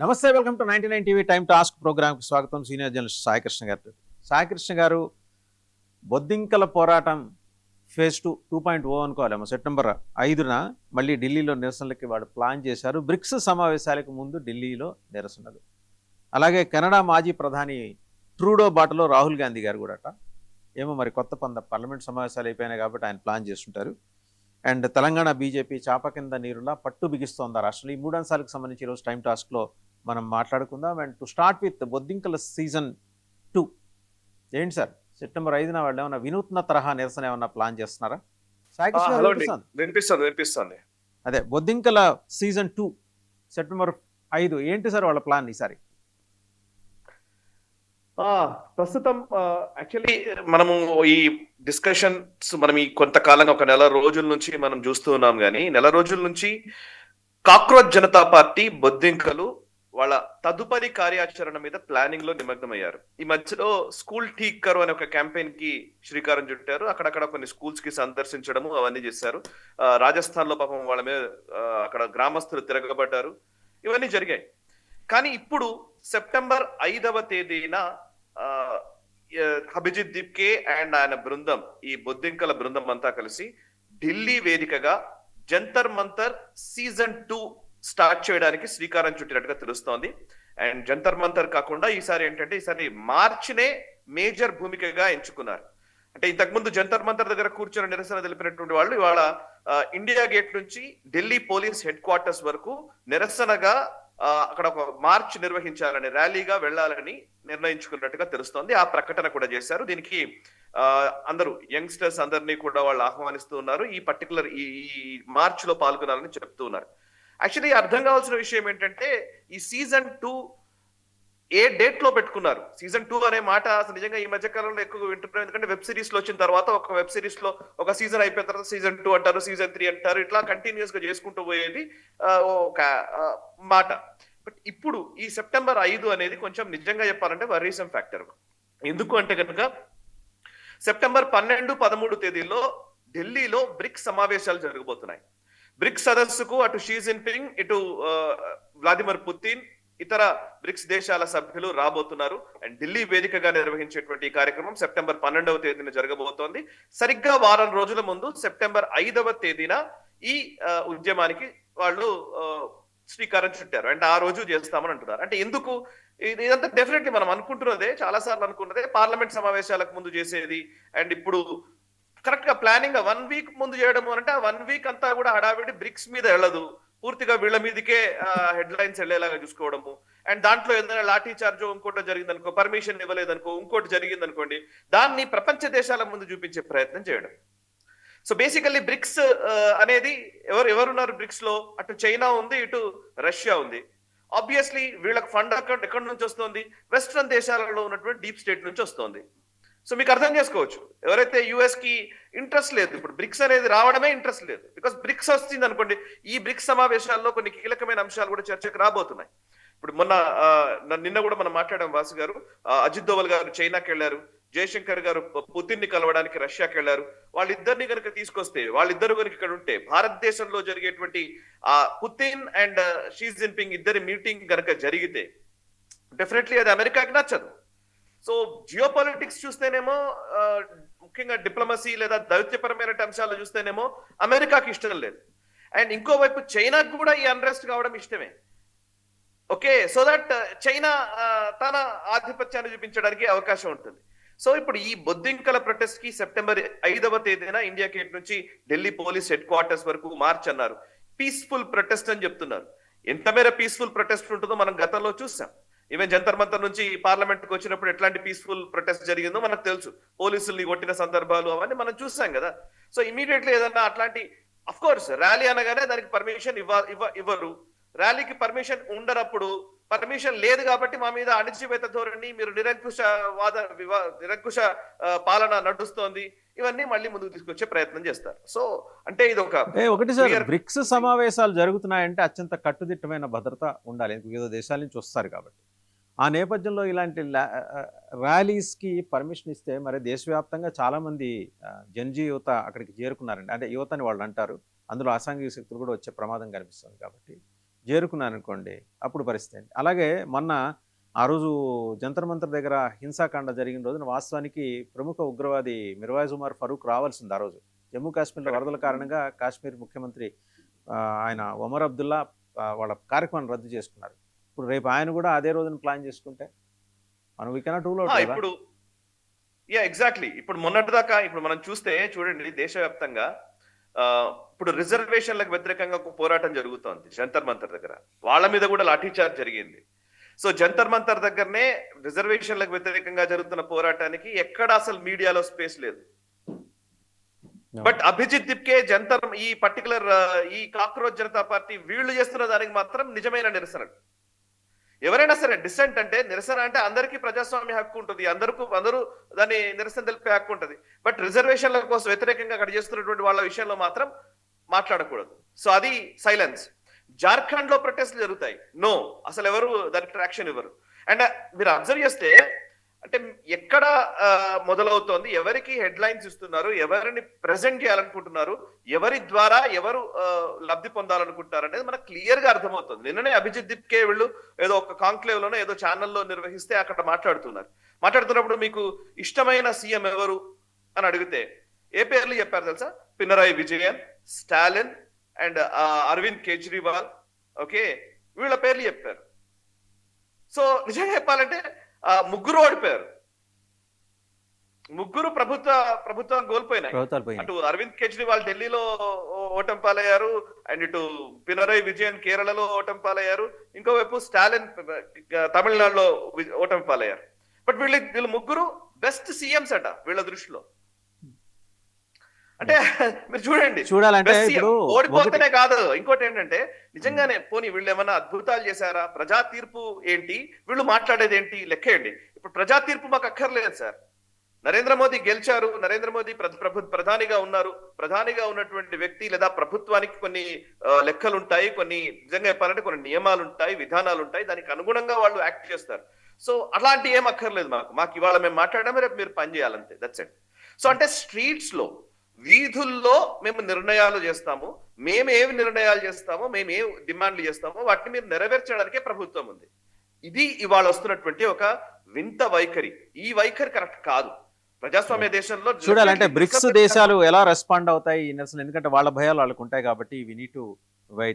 నమస్తే, welcome to 99 TV time task ప్రోగ్రామ్కి స్వాగతం. సీనియర్ జర్నలిస్ట్ సాయికృష్ణ గారు. సాయికృష్ణ గారు, బొద్దింకల పోరాటం ఫేజ్ 2.0 అనుకోవాలేమో. సెప్టెంబర్ 5న మళ్ళీ ఢిల్లీలో నిరసనలకి వాళ్ళు ప్లాన్ చేశారు. బ్రిక్స్ సమావేశాలకు ముందు ఢిల్లీలో నిరసనలు. అలాగే కెనడా మాజీ ప్రధాని ట్రూడో బాటలో రాహుల్ గాంధీ గారు కూడా ఏమో మరి కొత్త పార్లమెంట్ సమావేశాలు అయిపోయినాయి కాబట్టి ఆయన ప్లాన్ చేస్తుంటారు. అండ్ తెలంగాణ బీజేపీ చాప కింద నీరులా పట్టు బిగిస్తోంది ఆ రాష్ట్రంలో. ఈ 3 అంశాలకు సంబంధించి ఈరోజు టైం టాస్క్లో మనం మాట్లాడుకుందాం. అండ్ టు స్టార్ట్ విత్ బొద్దింకల సీజన్ 2. ఏంటి సార్, సెప్టెంబర్ 5న వాళ్ళు ఏమన్నా వినూత్న తరహా నిరసన ఏమన్నా ప్లాన్ చేస్తున్నారా? వినిపిస్తుంది. అదే బొద్దింకల సీజన్ 2 సెప్టెంబర్ 5 ఏంటి సార్ వాళ్ళ ప్లాన్ ఈసారి? ప్రస్తుతం యాక్చువల్లీ మనము ఈ డిస్కషన్స్ మనం ఈ కొంతకాలంగా ఒక నెల రోజుల నుంచి మనం చూస్తూ ఉన్నాం. కానీ నెల రోజుల నుంచి కాక్రోచ్ జనతా పార్టీ బొద్దింకలు వాళ్ళ తదుపరి కార్యాచరణ మీద ప్లానింగ్ లో నిమగ్నమయ్యారు. ఈ మధ్యలో స్కూల్ ఠీక్ కరో అనే ఒక క్యాంపెయిన్ కి శ్రీకారం చుట్టారు. అక్కడక్కడ కొన్ని స్కూల్స్ కి సందర్శించడము అవన్నీ చేశారు. రాజస్థాన్ లో పాపం వాళ్ళ మీద అక్కడ గ్రామస్తులు తిరగబడ్డారు. ఇవన్నీ జరిగాయి. కానీ ఇప్పుడు సెప్టెంబర్ 5వ తేదీన అభిజిత్ దీప్కే అండ్ ఆయన బృందం, ఈ బొద్దింకల బృందం అంతా కలిసి ఢిల్లీ వేదికగా జంతర్ మంతర్ సీజన్ 2 స్టార్ట్ చేయడానికి శ్రీకారం చుట్టినట్టుగా తెలుస్తోంది. అండ్ జంతర్ మంతర్ కాకుండా ఈసారి మార్చినే మేజర్ భూమికగా ఎంచుకున్నారు. అంటే ఇంతకుముందు జంతర్ మంతర్ దగ్గర కూర్చొని నిరసన తెలిపినటువంటి వాళ్ళు ఇవాళ ఇండియా గేట్ నుంచి ఢిల్లీ పోలీస్ హెడ్ క్వార్టర్స్ వరకు నిరసనగా అక్కడ ఒక మార్చ్ నిర్వహించాలని, ర్యాలీగా వెళ్లాలని నిర్ణయించుకున్నట్టుగా తెలుస్తోంది. ఆ ప్రకటన కూడా చేశారు. దీనికి అందరూ యంగ్స్టర్స్ అందరినీ కూడా వాళ్ళు ఆహ్వానిస్తూ ఉన్నారు. ఈ పర్టికులర్ ఈ మార్చ్ లో పాల్గొనాలని చెప్తూ ఉన్నారు. యాక్చువల్లీ అర్థం కావాల్సిన విషయం ఏంటంటే ఈ సీజన్ 2 ఏ డేట్ లో పెట్టుకున్నారు. సీజన్ 2 అనే మాట అసలు నిజంగా ఈ మధ్య కాలంలో ఎక్కువ వింటున్నాం. ఎందుకంటే వెబ్ సిరీస్ లో వచ్చిన తర్వాత ఒక వెబ్ సిరీస్ లో ఒక సీజన్ అయిపోయిన తర్వాత సీజన్ 2 అంటారు, సీజన్ 3 అంటారు. ఇట్లా కంటిన్యూస్ గా చేసుకుంటూ పోయేది ఒక మాట. బట్ ఇప్పుడు ఈ సెప్టెంబర్ 5 అనేది కొంచెం నిజంగా చెప్పాలంటే వరీసమ్ ఫ్యాక్టర్. ఎందుకు అంటే కనుక సెప్టెంబర్ 12, 13 తేదీల్లో ఢిల్లీలో బ్రిక్స్ సమావేశాలు జరగబోతున్నాయి. బ్రిక్స్ సదస్సుకు అటు షీ జిన్పింగ్, ఇటు వ్లాదిమిర్ పుతిన్, ఇతర బ్రిక్స్ దేశాల సభ్యులు రాబోతున్నారు. అండ్ ఢిల్లీ వేదికగా నిర్వహించేటువంటి ఈ కార్యక్రమం సెప్టెంబర్ 12వ తేదీన జరగబోతోంది. సరిగ్గా వారం రోజుల ముందు సెప్టెంబర్ 5వ తేదీన ఈ ఉద్యమానికి వాళ్ళు శ్రీకారం చుట్టారు. అండ్ ఆ రోజు చేస్తామని అంటున్నారు. అంటే ఎందుకు ఇదంతా డెఫినెట్లీ మనం అనుకుంటున్నదే, చాలా సార్లు అనుకున్నదే, పార్లమెంట్ సమావేశాలకు ముందు చేసేది. అండ్ ఇప్పుడు కరెక్ట్ గా ప్లానింగ్ 1 వీక్ ముందు చేయడం అంటే ఆ 1 వీక్ అంతా కూడా హడావిడి బ్రిక్స్ మీద వెళ్ళదు, పూర్తిగా వీళ్ళ మీదకే హెడ్ లైన్స్ వెళ్ళేలాగా చూసుకోవడము. అండ్ దాంట్లో ఏదైనా లాఠీ చార్జో ఇంకోటి జరిగింది అనుకో, పర్మిషన్ ఇవ్వలేదనుకో, ఇంకోటి జరిగింది అనుకోండి, దాన్ని ప్రపంచ దేశాల ముందు చూపించే ప్రయత్నం చేయడం. సో బేసికల్లీ బ్రిక్స్ అనేది ఎవరున్నారు బ్రిక్స్ లో? అటు చైనా ఉంది, ఇటు రష్యా ఉంది. ఆబ్వియస్లీ వీళ్ళకి ఫండ్ ఎక్కడి నుంచి వస్తుంది? వెస్ట్రన్ దేశాలలో ఉన్నటువంటి డీప్ స్టేట్ నుంచి వస్తుంది. సో మీకు అర్థం చేసుకోవచ్చు, ఎవరైతే యుఎస్ కి ఇంట్రెస్ట్ లేదు, ఇప్పుడు బ్రిక్స్ అనేది రావడమే ఇంట్రెస్ట్ లేదు. బికాస్ బ్రిక్స్ వస్తుంది అనుకోండి, ఈ బ్రిక్స్ సమావేశాల్లో కొన్ని కీలకమైన అంశాలు కూడా చర్చకు రాబోతున్నాయి. ఇప్పుడు నిన్న కూడా మనం మాట్లాడాం. వాసు గారు, అజిత్ దోవల్ గారు చైనాకి వెళ్లారు, జయశంకర్ గారు పుతిన్ ని కలవడానికి రష్యాకి వెళ్లారు. వాళ్ళిద్దరిని కనుక తీసుకొస్తే, వాళ్ళిద్దరు కనుక ఇక్కడ ఉంటే, భారతదేశంలో జరిగేటువంటి పుతిన్ అండ్ షీ జిన్పింగ్ ఇద్దరి మీటింగ్ కనుక జరిగితే డెఫినెట్లీ అది అమెరికాకి నచ్చదు. సో జియో పాలిటిక్స్ చూస్తేనేమో, ముఖ్యంగా డిప్లొమసీ లేదా దౌత్యపరమైన అంశాలు చూస్తేనేమో అమెరికాకి ఇష్టం లేదు. అండ్ ఇంకోవైపు చైనాకు కూడా ఈ అన్రెస్ట్ కావడం ఇష్టమే. ఓకే, సో దట్ చైనా తన ఆధిపత్యాన్ని చూపించడానికి అవకాశం ఉంటుంది. సో ఇప్పుడు ఈ బొద్దింకల ప్రొటెస్ట్ కి సెప్టెంబర్ 5వ తేదీన ఇండియా గేట్ నుంచి ఢిల్లీ పోలీస్ హెడ్ క్వార్టర్స్ వరకు మార్చ్ అన్నారు. పీస్ఫుల్ ప్రొటెస్ట్ అని చెప్తున్నారు. ఎంత మేర పీస్ఫుల్ ప్రొటెస్ట్ ఉంటుందో మనం గతంలో చూసాం. ఈవెన్ జంతర్ మంతర్ నుంచి పార్లమెంట్ కు వచ్చినప్పుడు ఎట్లాంటి పీస్ఫుల్ ప్రొటెస్ట్ జరిగిందో మనకు తెలుసు. పోలీసుల్ని కొట్టిన సందర్భాలు అవన్నీ మనం చూసాం కదా. సో ఇమీడియట్లీ ఏదన్నా అట్లాంటి, అఫ్ కోర్స్ ర్యాలీ అనగానే దానికి పర్మిషన్ ఇవ్వరు. ర్యాలీకి పర్మిషన్ ఉండనప్పుడు, పర్మిషన్ లేదు కాబట్టి మా మీద అణిచివేత ధోరణి, మీరు నిరంకుశ పాలన నడుస్తోంది, ఇవన్నీ మళ్ళీ ముందుకు తీసుకొచ్చే ప్రయత్నం చేస్తారు. సో అంటే ఇది ఒకటి సార్, బ్రిక్స్ సమావేశాలు జరుగుతున్నాయంటే అత్యంత కట్టుదిట్టమైన భద్రత ఉండాలి. వివిధ దేశాల నుంచి వస్తారు కాబట్టి. ఆ నేపథ్యంలో ఇలాంటి ర్యాలీస్కి పర్మిషన్ ఇస్తే మరి దేశవ్యాప్తంగా చాలామంది జన్జీ యువత అక్కడికి చేరుకున్నారండి. అంటే యువతని వాళ్ళు అంటారు, అందులో అసాంఘిక శక్తులు కూడా వచ్చే ప్రమాదం కనిపిస్తుంది. కాబట్టి చేరుకున్నాను అనుకోండి అప్పుడు పరిస్థితి ఏంటి? అలాగే మొన్న ఆ రోజు జంతర్ మంతర్ దగ్గర హింసాకాండ జరిగిన రోజున వాస్తవానికి ప్రముఖ ఉగ్రవాది మిర్వాయిజ్ ఉమర్ ఫరూక్ రావాల్సింది ఆ రోజు. జమ్మూ కాశ్మీర్లో వరదల కారణంగా కాశ్మీర్ ముఖ్యమంత్రి ఆయన ఒమర్ అబ్దుల్లా వాళ్ళ కార్యక్రమాన్ని రద్దు చేసుకున్నారు. ఇప్పుడు రేపు ఆయన కూడా అదే రోజున ప్లాన్ చేసుకుంటే మనం వీ కెనాట్ రూల్ అవుట్ కదా. ఇప్పుడు ఎగ్జాక్ట్లీ ఇప్పుడు మొన్నటిదాకా ఇప్పుడు మనం చూస్తే చూడండి దేశవ్యాప్తంగా ఆ, ఇప్పుడు రిజర్వేషన్లకు వ్యతిరేకంగా ఒక పోరాటం జరుగుతోంది జంతర్ మంతర్ దగ్గర. వాళ్ళ మీద కూడా లాఠీచార్జ్ జరిగింది. సో జంతర్ మంతర్ దగ్గరనే రిజర్వేషన్లకు వ్యతిరేకంగా జరుగుతున్న పోరాటానికి ఎక్కడ అసలు మీడియాలో స్పేస్ లేదు. బట్ అభిజిత్ దిప్కే జంతర్ ఈ పర్టికులర్ ఈ కాక్రోచ్ జనతా పార్టీ వీళ్ళు చేస్తున్న దానికి మాత్రం నిజమైన నిరసన. ఎవరైనా సరే డిసెంట్ అంటే నిరసన అంటే అందరికీ ప్రజాస్వామ్య హక్కు ఉంటుంది, అందరూ దాన్ని నిరసన తెలిపే హక్కు ఉంటుంది. బట్ రిజర్వేషన్ల కోసం వ్యతిరేకంగా అక్కడ చేస్తున్నటువంటి వాళ్ళ విషయంలో మాత్రం మాట్లాడకూడదు. సో అది సైలెన్స్. జార్ఖండ్ లో ప్రొటెస్ట్లు జరుగుతాయి, నో, అసలు ఎవరు దానికి ట్రాక్షన్ ఇవ్వరు. అండ్ మీరు అబ్జర్వ్ చేస్తే అంటే ఎక్కడ మొదలవుతోంది, ఎవరికి హెడ్ లైన్స్ ఇస్తున్నారు, ఎవరిని ప్రెజెంట్ చేయాలనుకుంటున్నారు, ఎవరి ద్వారా ఎవరు లబ్ధి పొందాలనుకుంటున్నారు అనేది మనకు క్లియర్ గా అర్థమవుతుంది. నిన్ననే అభిజిత్ దిప్కే వీళ్ళు ఏదో ఒక కాంక్లేవ్ లోనే ఏదో ఛానల్లో నిర్వహిస్తే అక్కడ మాట్లాడుతున్నప్పుడు మీకు ఇష్టమైన సీఎం ఎవరు అని అడిగితే ఏ పేర్లు చెప్పారు తెలుసా? పినరాయి విజయన్, స్టాలిన్ అండ్ అరవింద్ కేజ్రీవాల్, ఓకే, వీళ్ళ పేర్లు చెప్పారు. సో నిజంగా చెప్పాలంటే ముగ్గురు ఓడిపోయారు, ముగ్గురు ప్రభుత్వం కోల్పోయినాయి. అటు అరవింద్ కేజ్రీవాల్ ఢిల్లీలో ఓటమి పాలయ్యారు, అండ్ ఇటు పినరాయి విజయన్ కేరళలో ఓటమి పాలయ్యారు, ఇంకోవైపు స్టాలిన్ తమిళనాడులో ఓటమి పాలయ్యారు. బట్ వీళ్ళు ముగ్గురు బెస్ట్ సీఎంస్ అట వీళ్ళ దృష్టిలో. అంటే మీరు చూడాలంటే ఓడిపోతేనే కాదు, ఇంకోటి ఏంటంటే నిజంగానే పోనీ వీళ్ళు ఏమైనా అద్భుతాలు చేశారా, ప్రజా తీర్పు ఏంటి, వీళ్ళు మాట్లాడేది ఏంటి లెక్కేయండి. ఇప్పుడు ప్రజా తీర్పు మాకు అక్కర్లేదు సార్. నరేంద్ర మోదీ గెలిచారు, నరేంద్ర మోదీ ప్రధానిగా ఉన్నారు. ప్రధానిగా ఉన్నటువంటి వ్యక్తి లేదా ప్రభుత్వానికి కొన్ని లెక్కలు ఉంటాయి, కొన్ని నిజంగా చెప్పాలంటే కొన్ని నియమాలు ఉంటాయి, విధానాలు ఉంటాయి, దానికి అనుగుణంగా వాళ్ళు యాక్ట్ చేస్తారు. సో అలాంటి ఏం అక్కర్లేదు మాకు ఇవాళ మేము మాట్లాడమే రేపు మీరు పని చేయాలంతే, దట్స్ ఇట్. సో అంటే స్ట్రీట్స్ లో వీధుల్లో మేము నిర్ణయాలు చేస్తాము, మేము ఏమి నిర్ణయాలు చేస్తామో, మేము ఏం డిమాండ్లు చేస్తామో వాటిని మీరు నెరవేర్చడానికే ప్రభుత్వం ఉంది. ఇది ఇవాళ వస్తున్నటువంటి ఒక వింత వైఖరి. ఈ వైఖరి కరెక్ట్ కాదు ప్రజాస్వామ్య దేశంలో. చూడాలంటే బ్రిక్స్ దేశాలు ఎలా రెస్పాండ్ అవుతాయి ఈ నిరసన, ఎందుకంటే వాళ్ళ భయాలు వాళ్ళకు ఉంటాయి కాబట్టి వి నీడ్ టు